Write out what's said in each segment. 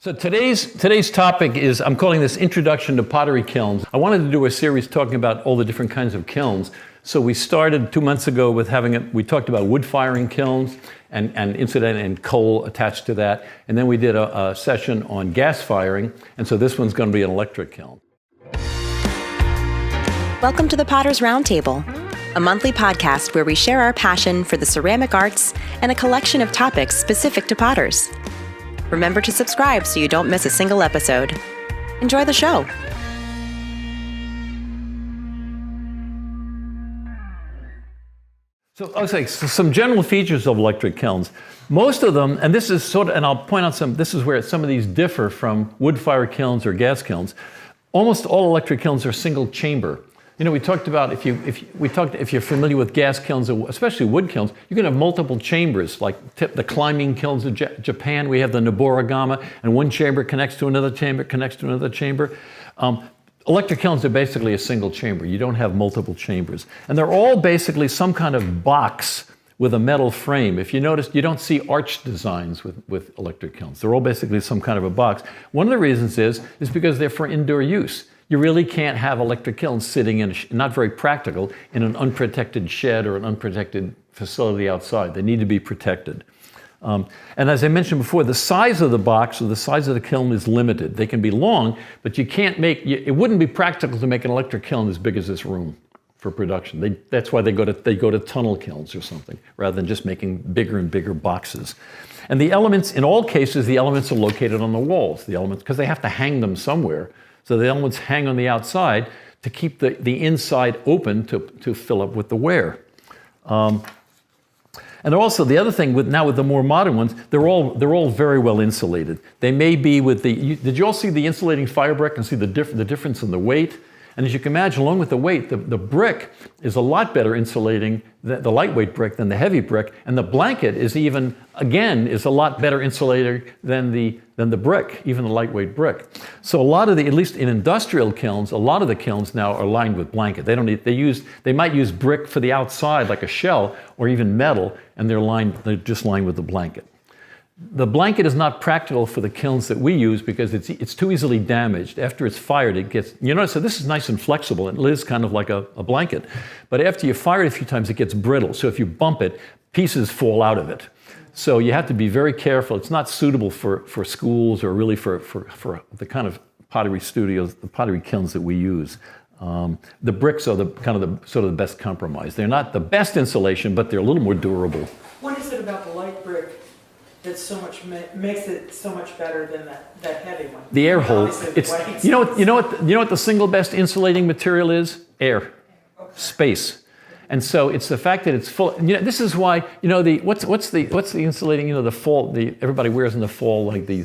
So today's topic is, I'm calling this Introduction to Pottery Kilns. I wanted to do a series talking about all the different kinds of kilns. So we started 2 months ago with we talked about wood firing kilns and coal attached to that. And then we did a session on gas firing. And so this one's going to be an electric kiln. Welcome to the Potter's Roundtable, a monthly podcast where we share our passion for the ceramic arts and a collection of topics specific to potters. Remember to subscribe so you don't miss a single episode. Enjoy the show. So I'll say some general features of electric kilns. Most of them, and this is and I'll point out this is where some of these differ from wood-fired kilns or gas kilns. Almost all electric kilns are single chamber. You know, we talked about if you're familiar with gas kilns, especially wood kilns, you can have multiple chambers, like the climbing kilns of Japan. We have the Noborigama, and one chamber connects to another chamber, connects to another chamber. Electric kilns are basically a single chamber. You don't have multiple chambers. And they're all basically some kind of box with a metal frame. If you notice, you don't see arch designs with electric kilns. They're all basically some kind of a box. One of the reasons is because they're for indoor use. You really can't have electric kilns sitting in, not very practical, in an unprotected shed or an unprotected facility outside. They need to be protected. And as I mentioned before, the size of the box or the size of the kiln is limited. They can be long, but you can't it wouldn't be practical to make an electric kiln as big as this room for production. That's why they go to tunnel kilns or something, rather than just making bigger and bigger boxes. And the elements, in all cases, the elements are located on the walls, because they have to hang them somewhere. So the elements hang on the outside to keep the inside open to fill up with the wear. And also the other thing with the more modern ones, they're all very well insulated. They may be did you all see the insulating fire brick and see the difference in the weight? And as you can imagine, along with the weight, the brick is a lot better insulating, the lightweight brick, than the heavy brick. And the blanket is a lot better insulator than the brick, even the lightweight brick. So a lot of at least in industrial kilns, a lot of the kilns now are lined with blanket. They might use brick for the outside, like a shell, or even metal, and they're just lined with the blanket. The blanket is not practical for the kilns that we use because it's too easily damaged. After it's fired, so this is nice and flexible, and it is kind of like a blanket. But after you fire it a few times, it gets brittle. So if you bump it, pieces fall out of it. So you have to be very careful. It's not suitable for schools or really for the kind of pottery studios, the pottery kilns that we use. The bricks are the best compromise. They're not the best insulation, but they're a little more durable. What is it about the light brick that makes it so much better than that heavy one? The air hole. You know what the single best insulating material is? Air. Okay. Space. And so it's the fact that it's full. This is why what's the insulating? The fall. Everybody wears in the fall, like the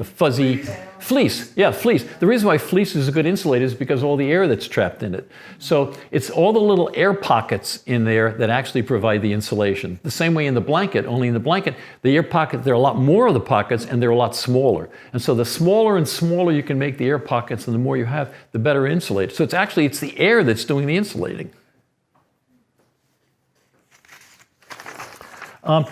fuzzy fleece. Yeah, fleece. The reason why fleece is a good insulator is because all the air that's trapped in it. So it's all the little air pockets in there that actually provide the insulation. The same way in the blanket. Only in the blanket, the air pocket, there are a lot more of the pockets, and they're a lot smaller. And so the smaller and smaller you can make the air pockets, and the more you have, the better insulated. So it's the air that's doing the insulating.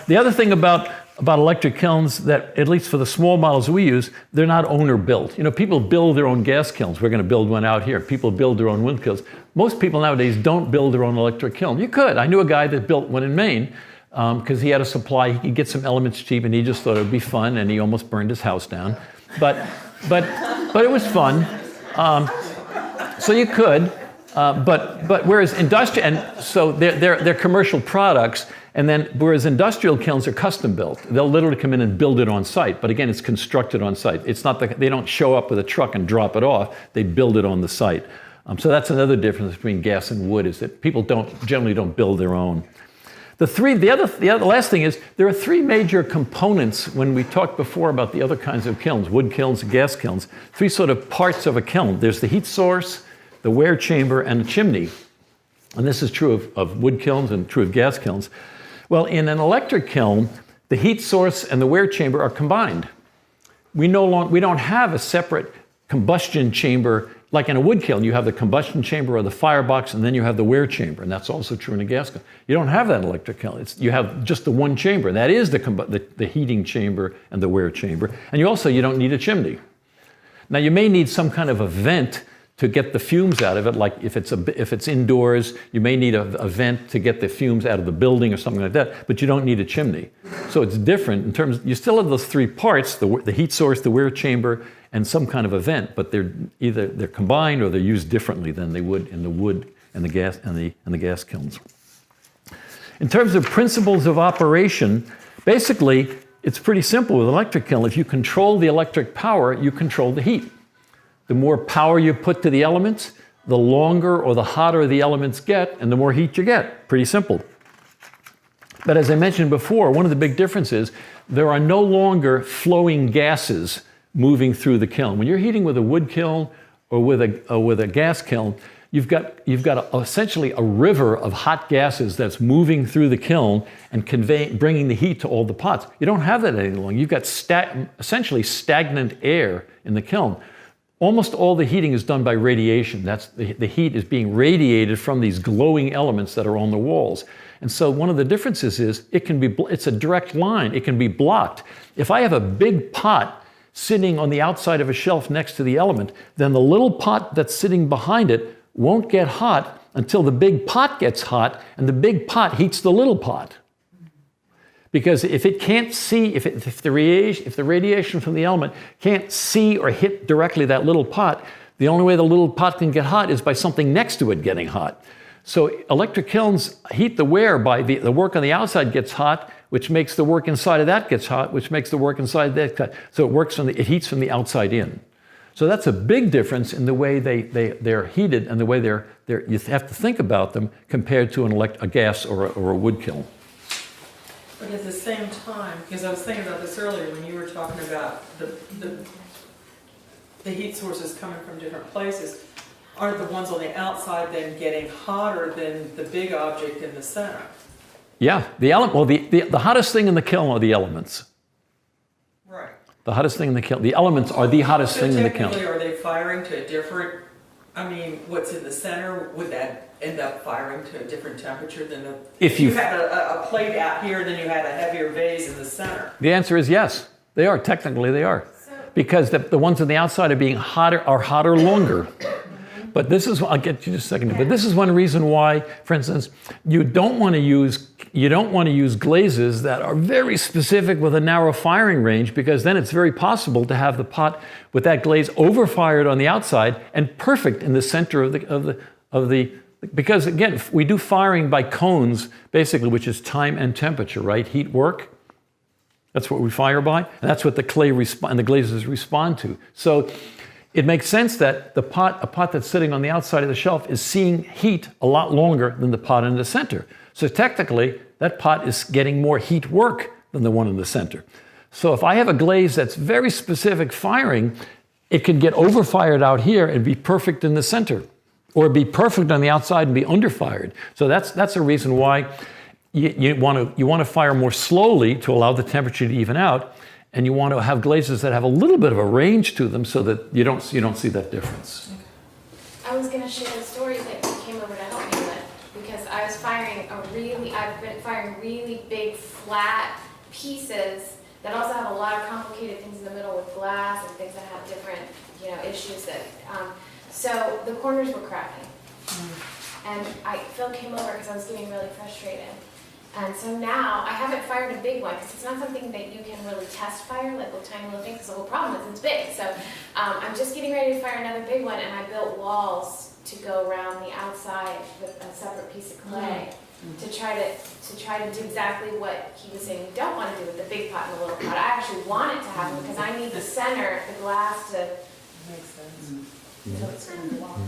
The other thing about electric kilns, that at least for the small models we use, they're not owner-built. People build their own gas kilns. We're going to build one out here. People build their own wind kilns. Most people nowadays don't build their own electric kiln. You could. I knew a guy that built one in Maine because he had a supply. He could get some elements cheap, and he just thought it would be fun, and he almost burned his house down. But it was fun. So you could. But whereas industrial, and so they're commercial products. And then, whereas industrial kilns are custom built, they'll literally come in and build it on site. But again, it's constructed on site. It's not they don't show up with a truck and drop it off. They build it on the site. So that's another difference between gas and wood, is that people generally don't build their own. The last thing is, there are three major components when we talked before about the other kinds of kilns, wood kilns and gas kilns. Three sort of parts of a kiln. There's the heat source, the wear chamber, and the chimney. And this is true of wood kilns and true of gas kilns. Well, in an electric kiln, the heat source and the wear chamber are combined. We don't have a separate combustion chamber like in a wood kiln, you have the combustion chamber or the firebox, and then you have the wear chamber, and that's also true in a gas kiln. You don't have that in electric kiln. You have just the one chamber, and that is the heating chamber and the wear chamber. And you don't need a chimney. Now you may need some kind of a vent to get the fumes out of it, like if it's indoors, you may need a vent to get the fumes out of the building or something like that, but you don't need a chimney. So it's different in terms, you still have those three parts, the heat source, the wear chamber, and some kind of a vent, but they're combined or they're used differently than they would in the wood and the gas kilns. In terms of principles of operation, basically, it's pretty simple with electric kiln. If you control the electric power, you control the heat. The more power you put to the elements, the longer or the hotter the elements get, and the more heat you get. Pretty simple. But as I mentioned before, one of the big differences, there are no longer flowing gases moving through the kiln. When you're heating with a wood kiln or with a gas kiln, you've got essentially a river of hot gases that's moving through the kiln and bringing the heat to all the pots. You don't have that any longer. You've got essentially stagnant air in the kiln. Almost all the heating is done by radiation. That's the heat is being radiated from these glowing elements that are on the walls. And so one of the differences is it's a direct line. It can be blocked. If I have a big pot sitting on the outside of a shelf next to the element, then the little pot that's sitting behind it won't get hot until the big pot gets hot, and the big pot heats the little pot. Because if it can't see, if the radiation from the element can't see or hit directly that little pot, the only way the little pot can get hot is by something next to it getting hot. So electric kilns heat the wear by the work on the outside gets hot, which makes the work inside of that gets hot, which makes the work inside that hot. So it heats from the outside in. So that's a big difference in the way they're heated and the way you have to think about them compared to a gas or a wood kiln. But at the same time, because I was thinking about this earlier when you were talking about the heat sources coming from different places, aren't the ones on the outside then getting hotter than the big object in the center? Yeah, the hottest thing in the kiln are the elements. Right. The hottest thing in the kiln. The elements are the hottest thing in the kiln. So technically, are they firing to a different, what's in the center, would that end up firing to a different temperature than if you had a plate out here, then you had a heavier vase in the center? The answer is yes. They are. Technically, they are. Because the ones on the outside are hotter longer. But this is, I'll get to you just a second, but this is one reason why, for instance, you don't want to use glazes that are very specific with a narrow firing range, because then it's very possible to have the pot with that glaze overfired on the outside and perfect in the center of the because again, we do firing by cones, basically, which is time and temperature, right? Heat work. That's what we fire by, and that's what the clay and the glazes respond to. So it makes sense that a pot that's sitting on the outside of the shelf is seeing heat a lot longer than the pot in the center. So technically, that pot is getting more heat work than the one in the center. So if I have a glaze that's very specific firing, it can get overfired out here and be perfect in the center, or be perfect on the outside and be underfired. So that's a reason why you want to fire more slowly to allow the temperature to even out, and you want to have glazes that have a little bit of a range to them so that you don't see that difference. I was going to share a story that came over to help me with, because I've been firing really big flat pieces that also have a lot of complicated things in the middle with glass and things that have different issues that so the corners were cracking. And Phil came over because I was getting really frustrated. And so now I haven't fired a big one because it's not something that you can really test fire, like with tiny little things, because the whole problem is it's big. So I'm just getting ready to fire another big one, and I built walls to go around the outside with a separate piece of clay to try to do exactly what he was saying you don't want to do with the big pot and the little pot. I actually want it to happen because I need the center, the glass to. Makes sense.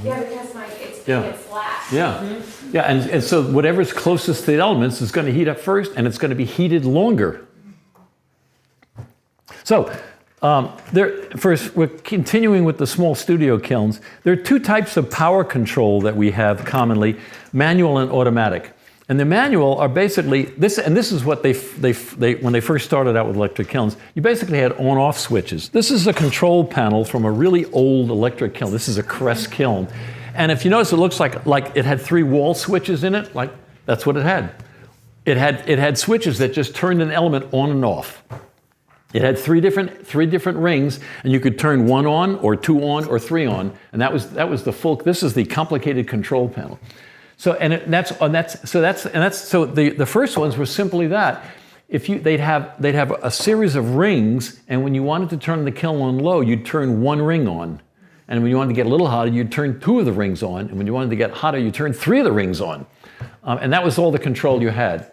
Yeah, because it's big and flat. Yeah, yeah, and so whatever's closest to the elements is going to heat up first, and it's going to be heated longer. So, first, we're continuing with the small studio kilns. There are two types of power control that we have commonly, manual and automatic. And the manual are basically this, and this is what they when they first started out with electric kilns. You basically had on-off switches. This is a control panel from a really old electric kiln. This is a Crest kiln, and if you notice, it looks like it had 3 wall switches in it. Like that's what it had. It had switches that just turned an element on and off. It had three different rings, and you could turn 1 on, or 2 on, or 3 on, and that was the full. This is the complicated control panel. So the first ones were simply that. They'd have a series of rings, and when you wanted to turn the kiln on low, you'd turn 1 ring on, and when you wanted to get a little hotter, you'd turn 2 of the rings on, and when you wanted to get hotter, you turn 3 of the rings on, and that was all the control you had.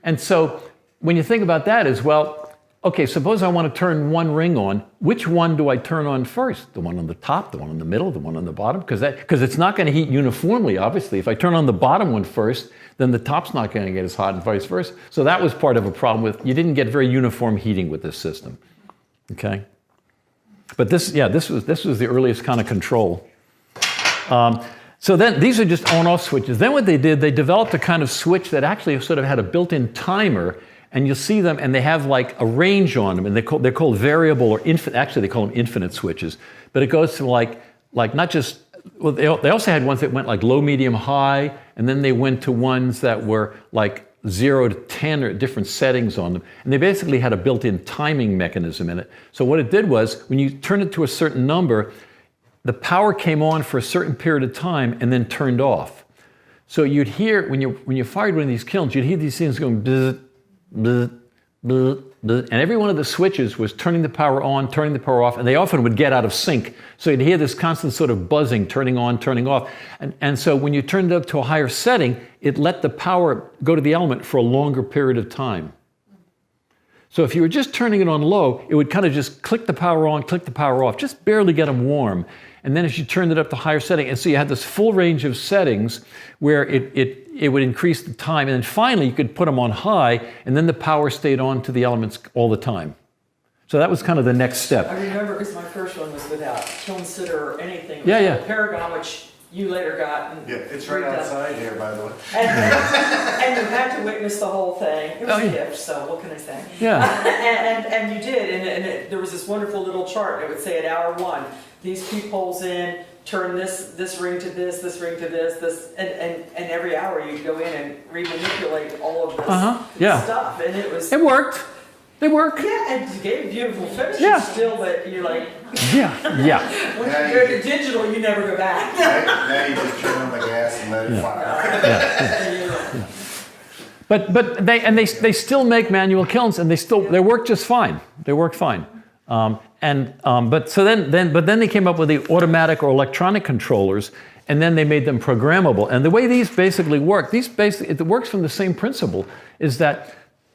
And so when you think about that, as well. Okay, suppose I want to turn 1 ring on. Which one do I turn on first? The one on the top, the one in the middle, the one on the bottom? Because it's not going to heat uniformly, obviously. If I turn on the bottom one first, then the top's not going to get as hot and vice versa. So that was part of a problem with, you didn't get very uniform heating with this system. Okay? But this was the earliest kind of control. So then these are just on-off switches. Then what they did, they developed a kind of switch that actually sort of had a built-in timer. And you'll see them, and they have like a range on them, and they're called variable or infinite. Actually, they call them infinite switches. But it goes to like not just. Well, they also had ones that went like low, medium, high, and then they went to ones that were like 0 to 10 or different settings on them. And they basically had a built-in timing mechanism in it. So what it did was, when you turned it to a certain number, the power came on for a certain period of time and then turned off. So you'd hear when you fired one of these kilns, you'd hear these things going. Bzz, bzz, bzz, bzz, and every one of the switches was turning the power on, turning the power off, and they often would get out of sync. So you'd hear this constant sort of buzzing, turning on, turning off. And so when you turned it up to a higher setting, it let the power go to the element for a longer period of time. So if you were just turning it on low, it would kind of just click the power on, click the power off, just barely get them warm. And then as you turned it up to higher setting, and so you had this full range of settings where it would increase the time. And then finally, you could put them on high, and then the power stayed on to the elements all the time. So that was kind of the next step. I remember because my first one was without kiln sitter or anything. It was Yeah. Paragon, which you later got. And yeah, it's right outside here, by the way. And you had to witness the whole thing. It was a gift, so what can I say? Yeah. And you did, and there was this wonderful little chart. It would say at hour 1, these peepholes in, turn this ring to this ring to this, and every hour you'd go in and remanipulate all of this stuff, and it was. It worked. They work. Yeah, and you gave beautiful finishes still, but you're like. Yeah. When you go to digital, you never go back. Now you just turn on the gas and let it fire. But they still make manual kilns, and they work just fine. They work fine. But then they came up with the automatic or electronic controllers, and then they made them programmable. And the way these basically work, it works from the same principle, is that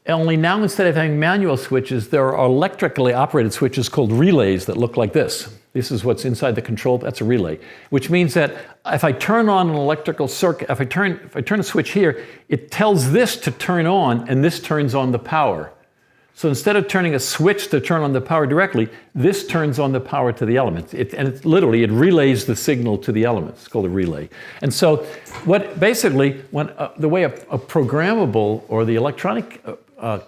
only now instead of having manual switches, there are electrically operated switches called relays that look like this. This is what's inside the control. That's a relay, which means that if I turn on an electrical circuit, if I turn a switch here, it tells this to turn on, and this turns on the power. So instead of turning a switch to turn on the power directly, this turns on the power to the elements. It relays the signal to the elements. It's called a relay. And so the way a programmable or the electronic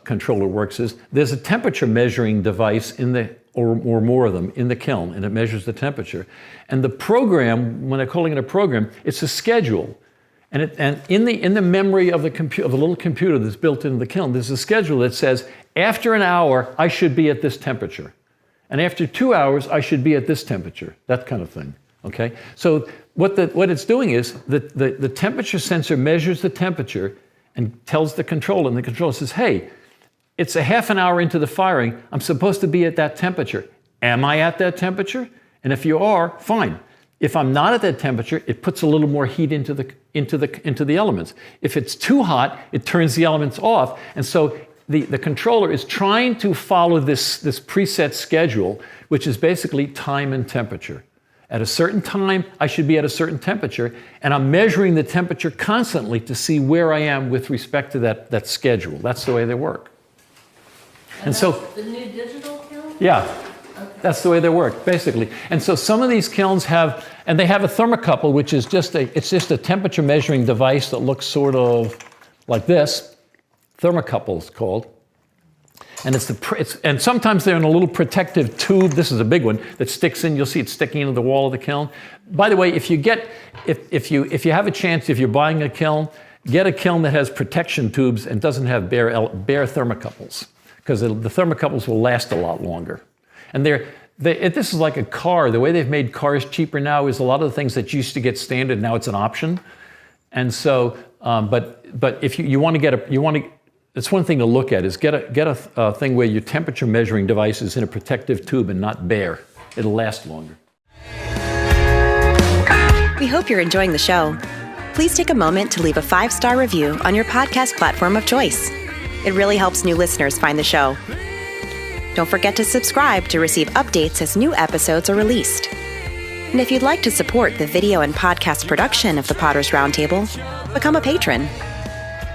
controller works is there's a temperature measuring device or more of them in the kiln, and it measures the temperature. And the program, when they're calling it a program, it's a schedule. And in the memory of the little computer that's built into the kiln, there's a schedule that says, after an hour, I should be at this temperature. And after 2 hours, I should be at this temperature. That kind of thing. Okay? So what it's doing is the temperature sensor measures the temperature and tells the controller, and the controller says, hey, it's a half an hour into the firing. I'm supposed to be at that temperature. Am I at that temperature? And if you are, fine. If I'm not at that temperature, it puts a little more heat into the elements. If it's too hot, it turns the elements off. And so the controller is trying to follow this preset schedule, which is basically time and temperature. At a certain time, I should be at a certain temperature, and I'm measuring the temperature constantly to see where I am with respect to that schedule. That's the way they work. And so the new digital kiln? Yeah. That's the way they work, basically. And so some of these kilns have a thermocouple, which is just a temperature measuring device that looks sort of like this. Thermocouple is called. And and sometimes they're in a little protective tube. This is a big one that sticks in. You'll see it sticking into the wall of the kiln. By the way, if you have a chance, if you're buying a kiln, get a kiln that has protection tubes and doesn't have bare thermocouples, because the thermocouples will last a lot longer. And this is like a car. The way they've made cars cheaper now is a lot of the things that used to get standard, now it's an option. And so, but if you want to it's one thing to look at is get a thing where your temperature measuring device is in a protective tube and not bare. It'll last longer. We hope you're enjoying the show. Please take a moment to leave a 5-star review on your podcast platform of choice. It really helps new listeners find the show. Don't forget to subscribe to receive updates as new episodes are released. And if you'd like to support the video and podcast production of the Potter's Roundtable, become a patron.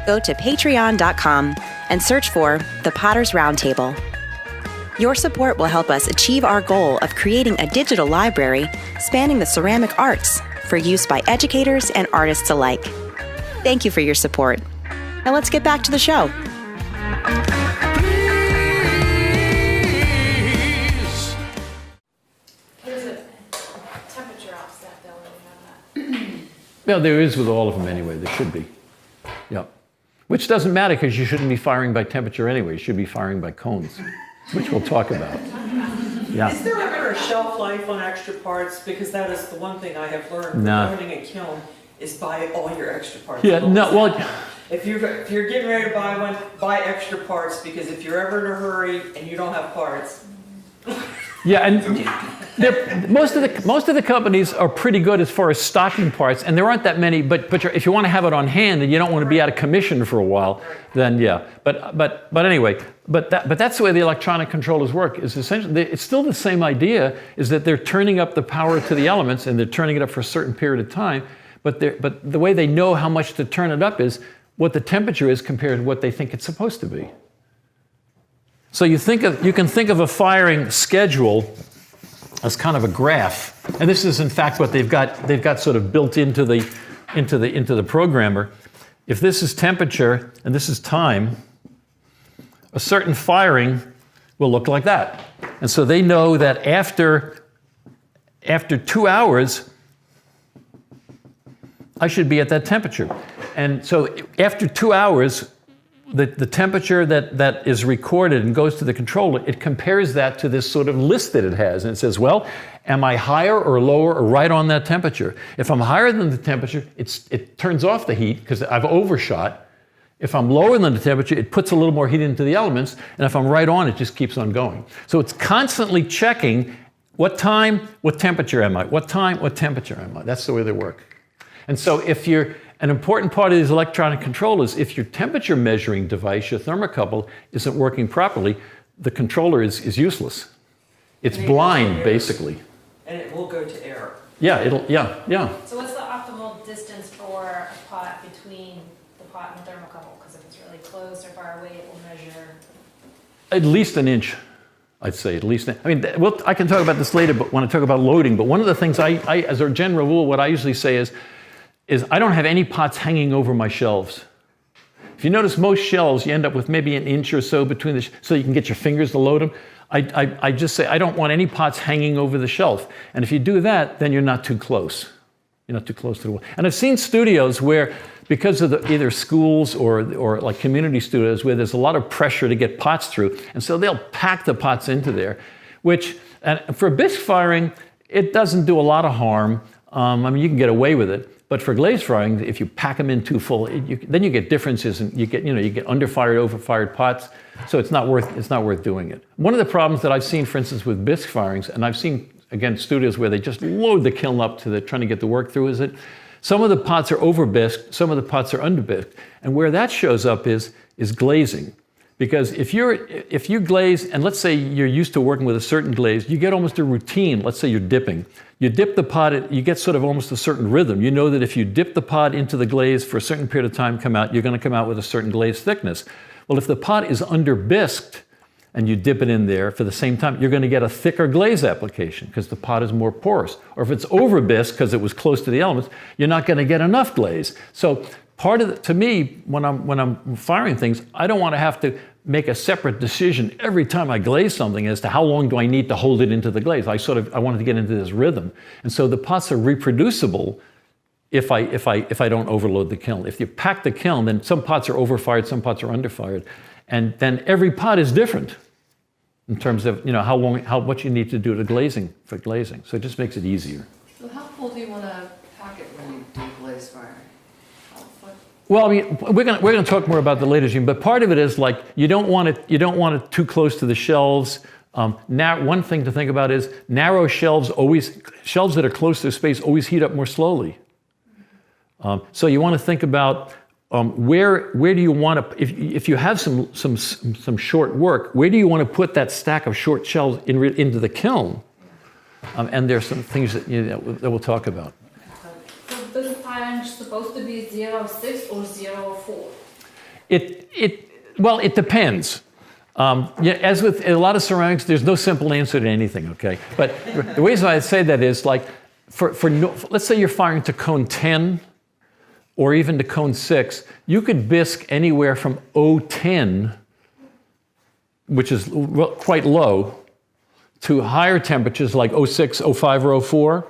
Go to patreon.com and search for The Potter's Roundtable. Your support will help us achieve our goal of creating a digital library spanning the ceramic arts for use by educators and artists alike. Thank you for your support. Now let's get back to the show. There's a temperature offset though when you have that. Well, there is with all of them anyway. There should be. Yep. Which doesn't matter because you shouldn't be firing by temperature anyway. You should be firing by cones, which we'll talk about. Yeah. Is there ever a shelf life on extra parts? Because that is the one thing I have learned from owning a kiln is buy all your extra parts. Yeah, no, well, if you're getting ready to buy one, buy extra parts, because if you're ever in a hurry and you don't have parts. yeah, and most of the companies are pretty good as far as stocking parts, and there aren't that many. But if you want to have it on hand and you don't want to be out of commission for a while, then yeah. But anyway, but that's the way the electronic controllers work. Is essentially it's still the same idea. Is that they're turning up the power to the elements and they're turning it up for a certain period of time. But the way they know how much to turn it up is what the temperature is compared to what they think it's supposed to be. So you can think of a firing schedule as kind of a graph, and this is in fact what they've got sort of built into the programmer. If this is temperature and this is time, a certain firing will look like that. And so they know that after 2 hours, I should be at that temperature. And so after 2 hours, the temperature that is recorded and goes to the controller, it compares that to this sort of list that it has. And it says, well, am I higher or lower or right on that temperature? If I'm higher than the temperature, it turns off the heat because I've overshot. If I'm lower than the temperature, it puts a little more heat into the elements. And if I'm right on, it just keeps on going. So it's constantly checking what time, what temperature am I? What time, what temperature am I? That's the way they work. And so an important part of these electronic controllers, if your temperature measuring device, your thermocouple, isn't working properly, the controller is useless. It's blind, basically. And it will go to error. Yeah, yeah. So what's the optimal distance for a pot between the pot and the thermocouple? Because if it's really close or far away, it will measure. At least an inch, I'd say, at least. I mean, I can talk about this later, but when I talk about loading, but one of the things I as a general rule, what I usually say is I don't have any pots hanging over my shelves. If you notice most shelves, you end up with maybe an inch or so between so you can get your fingers to load them. I just say I don't want any pots hanging over the shelf. And if you do that, then you're not too close. You're not too close to the wall. And I've seen studios where, because of either schools or like community studios where there's a lot of pressure to get pots through, and so they'll pack the pots into there, which, and for bisque firing, it doesn't do a lot of harm. I mean, you can get away with it. But for glaze frying, if you pack them in too full, then you get differences, and you get underfired, overfired pots. So it's not worth doing it. One of the problems that I've seen, for instance, with bisque firings, and I've seen again studios where they just load the kiln up to trying to get the work through, is that some of the pots are over bisqued, some of the pots are under bisqued, and where that shows up is glazing. Because if you glaze, and let's say you're used to working with a certain glaze, you get almost a routine. Let's say you're dipping. You dip the pot, you get sort of almost a certain rhythm. You know that if you dip the pot into the glaze for a certain period of time, you're going to come out with a certain glaze thickness. Well, if the pot is under bisqued and you dip it in there for the same time, you're going to get a thicker glaze application because the pot is more porous. Or if it's over bisqued because it was close to the elements, you're not going to get enough glaze. So part of to me, when I'm firing things, I don't want to have to make a separate decision every time I glaze something as to how long do I need to hold it into the glaze. I wanted to get into this rhythm. And so the pots are reproducible if I don't overload the kiln. If you pack the kiln, then some pots are overfired, some pots are underfired. And then every pot is different in terms of what you need to do to glazing. So it just makes it easier. So how full do you want to pack it when you do glaze firing? Well, I mean, we're going to talk more about the later regime, but part of it is like you don't want it too close to the shelves. One thing to think about is narrow shelves that are close to space always heat up more slowly. So you want to think about where do you want to, if you have some short work, where do you want to put that stack of short shelves into the kiln? And there's some things that we'll talk about. So this firing supposed to be 0.6 or 0.4? It depends. As with a lot of ceramics, there's no simple answer to anything, okay? But the reason I say that is like, let's say you're firing to cone 10 or even to cone 6, you could bisque anywhere from 0.10, which is quite low, to higher temperatures like 0.6, 0.5, or 0.4.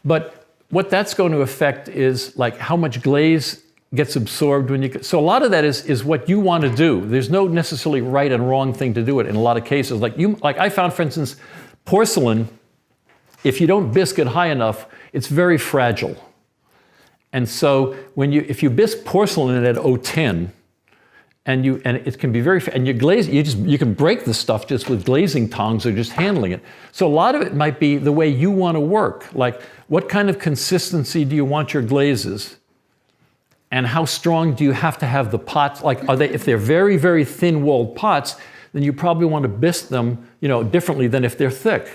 But what that's going to affect is like how much glaze gets absorbed when you. So a lot of that is what you want to do. There's no necessarily right and wrong thing to do it in a lot of cases. Like I found, for instance, porcelain, if you don't bisque it high enough, it's very fragile. And so if you bisque porcelain at 0.10, and it can be and you glaze, you can break the stuff just with glazing tongs or just handling it. So a lot of it might be the way you want to work. Like, what kind of consistency do you want your glazes? And how strong do you have to have the pots? Like, if they're very, very thin-walled pots, then you probably want to bisque them, differently than if they're thick.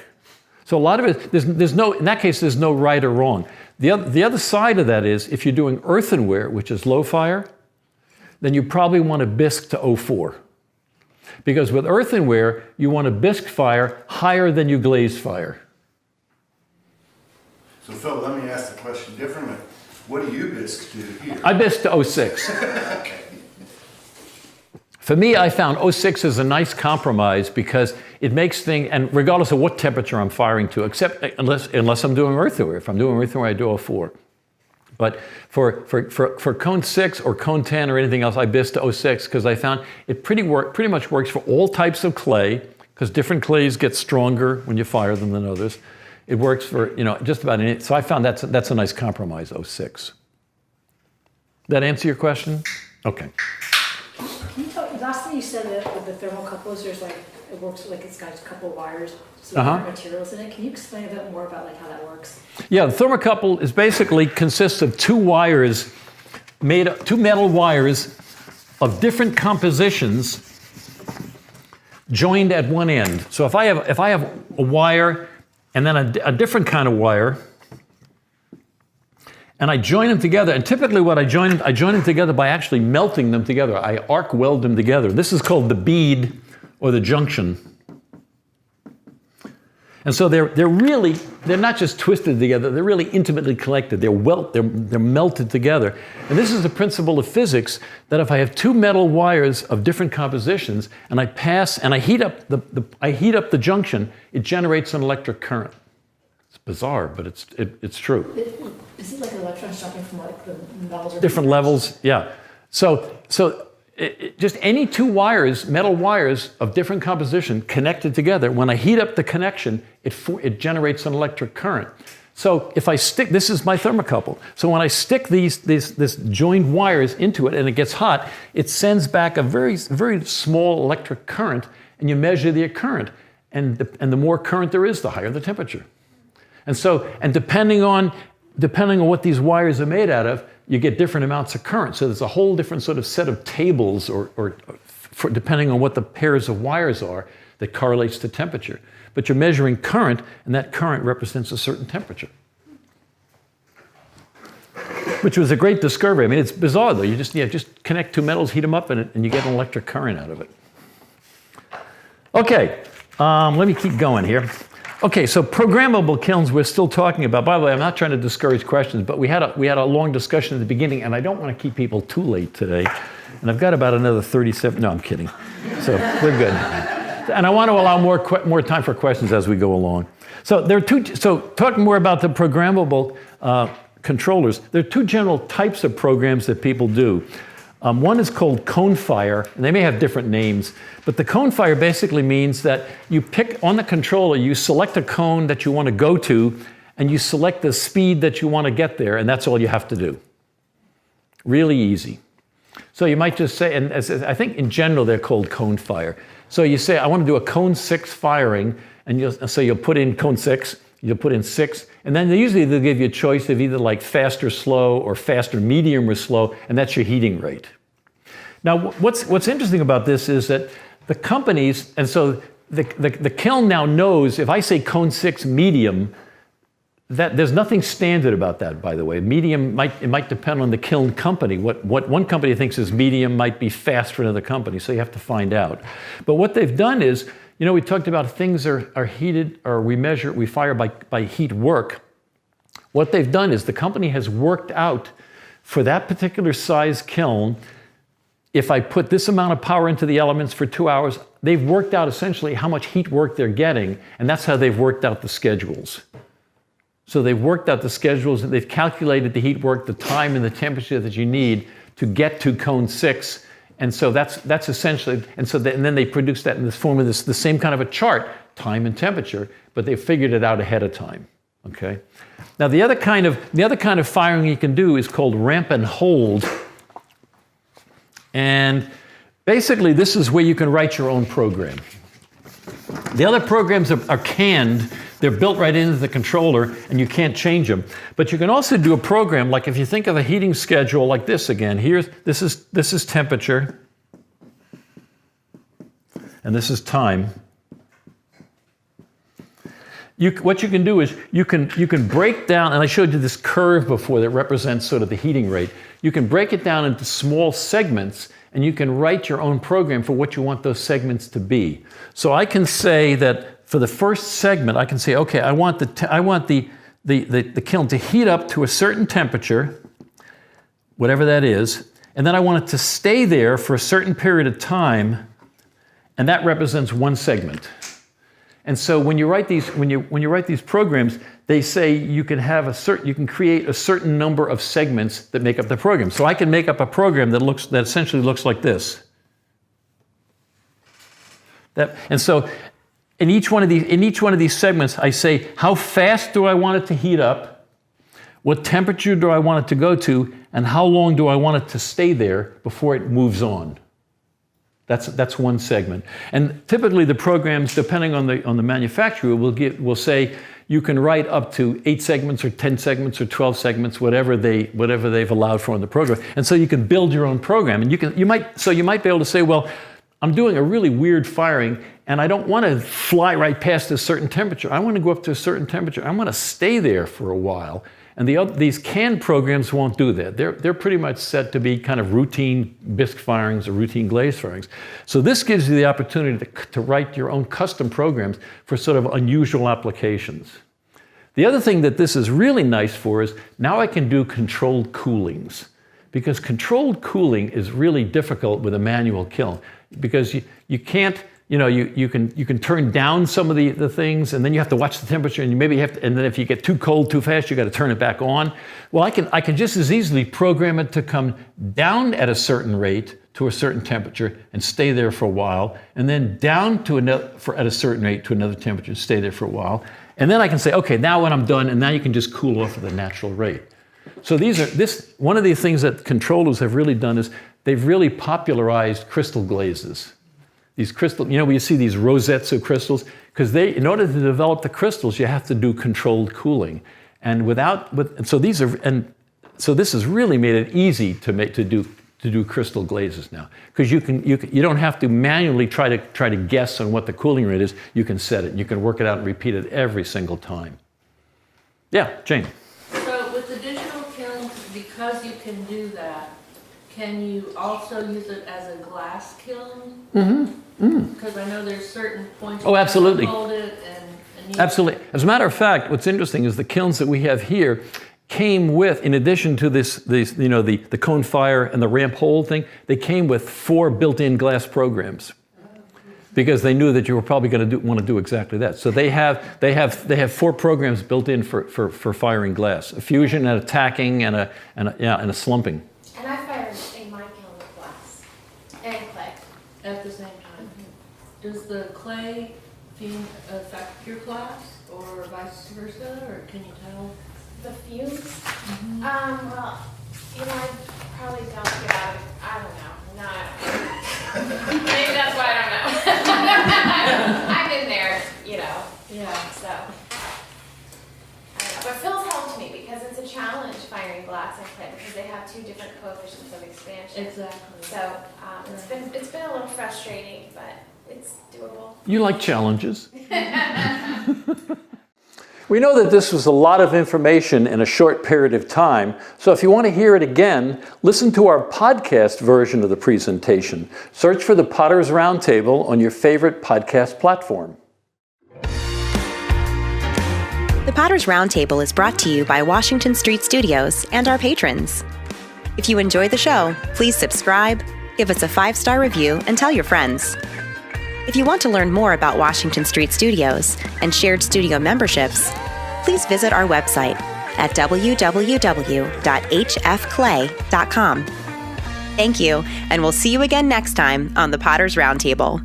So a lot of it, in that case, there's no right or wrong. The other side of that is, if you're doing earthenware, which is low fire, then you probably want to bisque to 0.4. Because with earthenware, you want to bisque fire higher than you glaze fire. So Phil, let me ask the question differently. What do you bisque to here? I bisque to 0.6. Okay. For me, I found 0.6 is a nice compromise because it makes things, and regardless of what temperature I'm firing to, unless I'm doing earthenware. If I'm doing earthenware, I do 0.4. But for cone 6 or cone 10 or anything else, I bisque to 0.6 because I found it pretty much works for all types of clay, because different clays get stronger when you fire them than others. It works for just about any. So I found that's a nice compromise, 0.6. That answer your question? Okay. Can you tell, last time you said that with the thermocouples, there's like, it works like it's got a couple of wires, so different materials in it. Can you explain a bit more about like how that works? Yeah, the thermocouple consists of two metal wires of different compositions joined at one end. So if I have a wire and then a different kind of wire, and I join them together, and typically what I join them together by actually melting them together. I arc weld them together. This is called the bead or the junction. And so they're not just twisted together, they're really intimately connected. They're melted together. And this is the principle of physics, that if I have two metal wires of different compositions and I heat up the junction, it generates an electric current. It's bizarre, but it's true. Is it like electrons jumping from like the metals or different levels? Yeah. So just any two metal wires of different composition connected together, when I heat up the connection, it generates an electric current. So if I this is my thermocouple. So when I stick this joined wires into it and it gets hot, it sends back a very, very small electric current, and you measure the current. And the more current there is, the higher the temperature. And depending on what these wires are made out of, you get different amounts of current. So there's a whole different sort of set of tables, depending on what the pairs of wires are, that correlates to temperature. But you're measuring current, and that current represents a certain temperature. Which was a great discovery. I mean, it's bizarre though. You just connect two metals, heat them up, and you get an electric current out of it. Okay, let me keep going here. Okay, so programmable kilns we're still talking about. By the way, I'm not trying to discourage questions, but we had a long discussion at the beginning, and I don't want to keep people too late today. And I've got about another 37. No, I'm kidding. So we're good. And I want to allow more time for questions as we go along. So there are two. So talking more about the programmable controllers, there are two general types of programs that people do. One is called cone fire, and they may have different names, but the cone fire basically means that you pick on the controller, you select a cone that you want to go to, and you select the speed that you want to get there, and that's all you have to do. Really easy. So you might just say, and I think in general they're called cone fire. So you say, I want to do a cone 6 firing, and so you'll put in cone 6, you'll put in 6, and then usually they'll give you a choice of either like fast or slow, or fast or medium or slow, and that's your heating rate. Now, what's interesting about this is that the companies, and so the kiln now knows if I say cone 6 medium, that there's nothing standard about that, by the way. Medium might depend on the kiln company. What one company thinks is medium might be fast for another company, so you have to find out. But what they've done is, you know, we talked about things are heated, or we fire by heat work. What they've done is the company has worked out for that particular size kiln, if I put this amount of power into the elements for 2 hours, they've worked out essentially how much heat work they're getting, and that's how they've worked out the schedules. So they've worked out the schedules, and they've calculated the heat work, the time and the temperature that you need to get to cone 6. And so that's essentially, and then they produce that in this form of the same kind of a chart, time and temperature, but they figured it out ahead of time. Okay. Now the other kind of firing you can do is called ramp and hold, and basically this is where you can write your own program. The other programs are canned. They're built right into the controller, and you can't change them. But you can also do a program, like if you think of a heating schedule like this again. This is temperature, and this is time. What you can do is you can break down, and I showed you this curve before that represents sort of the heating rate. You can break it down into small segments, and you can write your own program for what you want those segments to be. So I can say that for the first segment, I can say, okay, I want the kiln to heat up to a certain temperature, whatever that is, and then I want it to stay there for a certain period of time, and that represents one segment. And so when you write these programs, they say you can create a certain number of segments that make up the program. So I can make up a program that essentially looks like this. And so in each one of these segments, I say, how fast do I want it to heat up? What temperature do I want it to go to? And how long do I want it to stay there before it moves on? That's one segment. And typically the programs, depending on the manufacturer, will say you can write up to 8 segments or 10 segments or 12 segments, whatever they've allowed for in the program. And so you can build your own program. And you might be able to say, well, I'm doing a really weird firing, and I don't want to fly right past a certain temperature. I want to go up to a certain temperature. I want to stay there for a while. And these canned programs won't do that. They're pretty much set to be kind of routine bisque firings or routine glaze firings. So this gives you the opportunity to write your own custom programs for sort of unusual applications. The other thing that this is really nice for is now I can do controlled coolings, because controlled cooling is really difficult with a manual kiln, because you can't. You know, you can turn down some of the things, and then you have to watch the temperature, and and then if you get too cold too fast, you got to turn it back on. Well, I can just as easily program it to come down at a certain rate to a certain temperature and stay there for a while, and then down to at a certain rate to another temperature and stay there for a while. And then I can say, okay, now when I'm done, and now you can just cool off at the natural rate. So one of the things that controllers have really done is they've really popularized crystal glazes. These crystal, you see these rosettes of crystals, because in order to develop the crystals, you have to do controlled cooling, so this has really made it easy to do crystal glazes now, because you don't have to manually try to guess on what the cooling rate is. You can set it, and you can work it out and repeat it every single time. Yeah, Jane. So with the digital kiln, because you can do that, can you also use it as a glass kiln? Mm-hmm. Because I know there's certain points Oh, absolutely. you can hold it and Absolutely. As a matter of fact, what's interesting is the kilns that we have here came with, in addition to the cone fire and the ramp hole thing, they came with 4 built-in glass programs, because they knew that you were probably going to want to do exactly that. So they have 4 programs built in for firing glass: a fusion, and a tacking, and a slumping. And I fired in my kiln with glass and clay. At the same time. Does the clay fume affect your glass or vice versa, or can you tell? The fumes? Well, I probably don't get out of, I don't know. No, I don't know. Maybe that's why I don't know. I've been there, Yeah. so. I don't know. But Phil's helped me because it's a challenge firing glass and clay because they have 2 different coefficients of expansion. Exactly. So it's been a little frustrating, but it's doable. You like challenges. We know that this was a lot of information in a short period of time, so if you want to hear it again, listen to our podcast version of the presentation. Search for the Potter's Roundtable on your favorite podcast platform. The Potter's Roundtable is brought to you by Washington Street Studios and our patrons. If you enjoy the show, please subscribe, give us a 5-star review, and tell your friends. If you want to learn more about Washington Street Studios and shared studio memberships, please visit our website at www.hfclay.com. Thank you, and we'll see you again next time on the Potter's Roundtable.